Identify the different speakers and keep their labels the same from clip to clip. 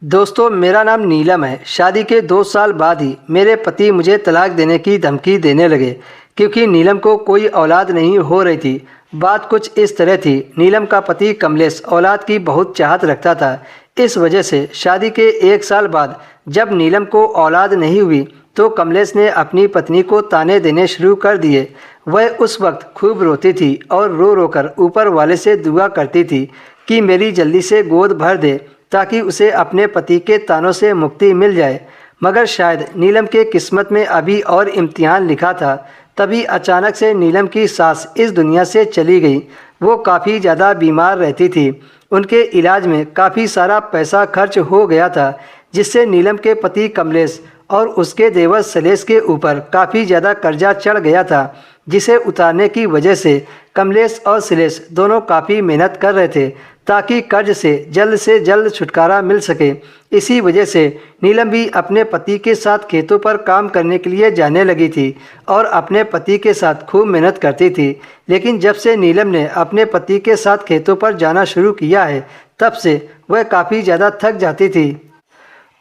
Speaker 1: दोस्तों, मेरा नाम नीलम है। शादी के 2 साल बाद ही मेरे पति मुझे तलाक देने की धमकी देने लगे क्योंकि नीलम को कोई औलाद नहीं हो रही थी। बात कुछ इस तरह थी, नीलम का पति कमलेश औलाद की बहुत चाहत रखता था। इस वजह से शादी के 1 साल बाद जब नीलम को औलाद नहीं हुई तो कमलेश ने अपनी पत्नी को ताने देने शुरू कर दिए। वह उस वक्त खूब रोती थी और रो रो कर ऊपर वाले से दुआ करती थी कि मेरी जल्दी से गोद भर दे ताकि उसे अपने पति के तानों से मुक्ति मिल जाए। मगर शायद नीलम के किस्मत में अभी और इम्तिहान लिखा था। तभी अचानक से नीलम की सास इस दुनिया से चली गई। वो काफ़ी ज़्यादा बीमार रहती थी। उनके इलाज में काफ़ी सारा पैसा खर्च हो गया था, जिससे नीलम के पति कमलेश और उसके देवर सलेश के ऊपर काफ़ी ज़्यादा कर्जा चढ़ गया था, जिसे उतारने की वजह से कमलेश और सलेश दोनों काफ़ी मेहनत कर रहे थे ताकि कर्ज से जल्द छुटकारा मिल सके। इसी वजह से नीलम भी अपने पति के साथ खेतों पर काम करने के लिए जाने लगी थी और अपने पति के साथ खूब मेहनत करती थी। लेकिन जब से नीलम ने अपने पति के साथ खेतों पर जाना शुरू किया है, तब से वह काफ़ी ज़्यादा थक जाती थी।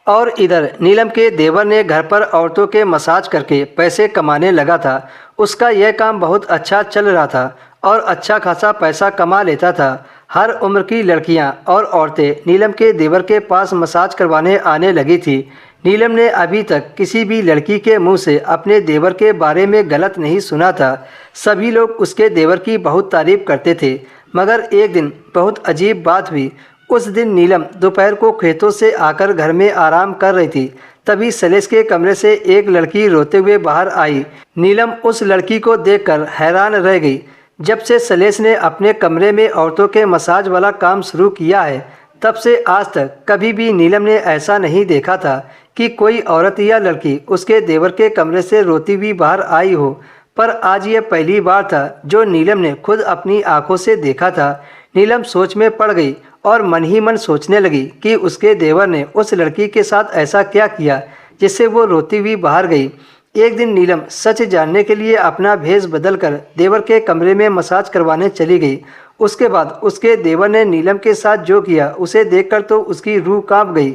Speaker 1: और इधर नीलम के देवर ने घर पर औरतों के मसाज करके पैसे कमाने लगा था। उसका यह काम बहुत अच्छा चल रहा था और अच्छा खासा पैसा कमा लेता था। हर उम्र की लड़कियां और औरतें नीलम के देवर के पास मसाज करवाने आने लगी थी। नीलम ने अभी तक किसी भी लड़की के मुंह से अपने देवर के बारे में गलत नहीं सुना था। सभी लोग उसके देवर की बहुत तारीफ करते थे। मगर एक दिन बहुत अजीब बात हुई। उस दिन नीलम दोपहर को खेतों से आकर घर में आराम कर रही थी। तभी सलेश के कमरे से एक लड़की रोते हुए बाहर आई। नीलम उस लड़की को देखकर हैरान रह गई। जब से सलेश ने अपने कमरे में औरतों के मसाज वाला काम शुरू किया है, तब से आज तक कभी भी नीलम ने ऐसा नहीं देखा था कि कोई औरत या लड़की उसके देवर के कमरे से रोती हुई बाहर आई हो। पर आज ये पहली बार था जो नीलम ने खुद अपनी आंखों से देखा था। नीलम सोच में पड़ गई और मन ही मन सोचने लगी कि उसके देवर ने उस लड़की के साथ ऐसा क्या किया जिससे वो रोती हुई बाहर गई। एक दिन नीलम सच जानने के लिए अपना भेष बदलकर देवर के कमरे में मसाज करवाने चली गई। उसके बाद उसके देवर ने नीलम के साथ जो किया उसे देखकर तो उसकी रूह कांप गई।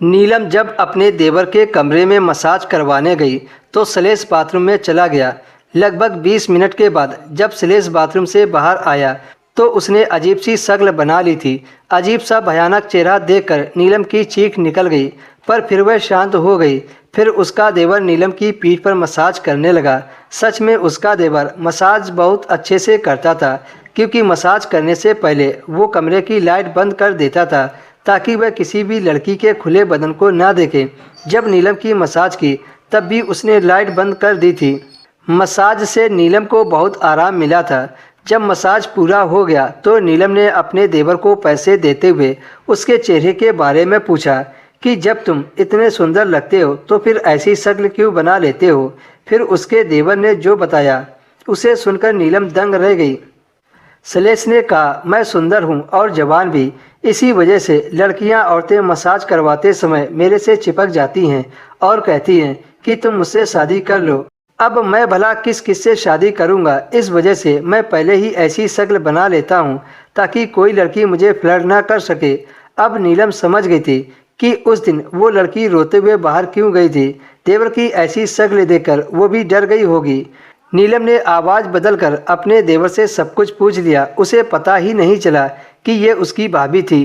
Speaker 1: नीलम जब अपने देवर के कमरे में मसाज करवाने गई तो सलेश बाथरूम में चला गया। लगभग 20 मिनट के बाद जब सलेश बाथरूम से बाहर आया तो उसने अजीब सी शक्ल बना ली थी। अजीब सा भयानक चेहरा देखकर नीलम की चीख निकल गई, पर फिर वह शांत हो गई। फिर उसका देवर नीलम की पीठ पर मसाज करने लगा। सच में उसका देवर मसाज बहुत अच्छे से करता था, क्योंकि मसाज करने से पहले वो कमरे की लाइट बंद कर देता था ताकि वह किसी भी लड़की के खुले बदन को ना देखे। जब नीलम की मसाज की तब भी उसने लाइट बंद कर दी थी। मसाज से नीलम को बहुत आराम मिला था। जब मसाज पूरा हो गया तो नीलम ने अपने देवर को पैसे देते हुए उसके चेहरे के बारे में पूछा कि जब तुम इतने सुंदर लगते हो तो फिर ऐसी शक्ल क्यों बना लेते हो। फिर उसके देवर ने जो बताया उसे सुनकर नीलम दंग रह गई। सलेश ने कहा, मैं सुंदर हूँ और जवान भी, इसी वजह से लड़कियाँ औरतें मसाज करवाते समय मेरे से चिपक जाती हैं और कहती हैं कि तुम मुझसे शादी कर लो। अब मैं भला किस किस से शादी करूँगा, इस वजह से मैं पहले ही ऐसी शक्ल बना लेता हूँ ताकि कोई लड़की मुझे फ्लर्ट ना कर सके। अब नीलम समझ गई थी कि उस दिन वो लड़की रोते हुए बाहर क्यों गई थी। देवर की ऐसी शक्ल देखकर वो भी डर गई होगी। नीलम ने आवाज़ बदलकर अपने देवर से सब कुछ पूछ लिया। उसे पता ही नहीं चला कि ये उसकी भाभी थी।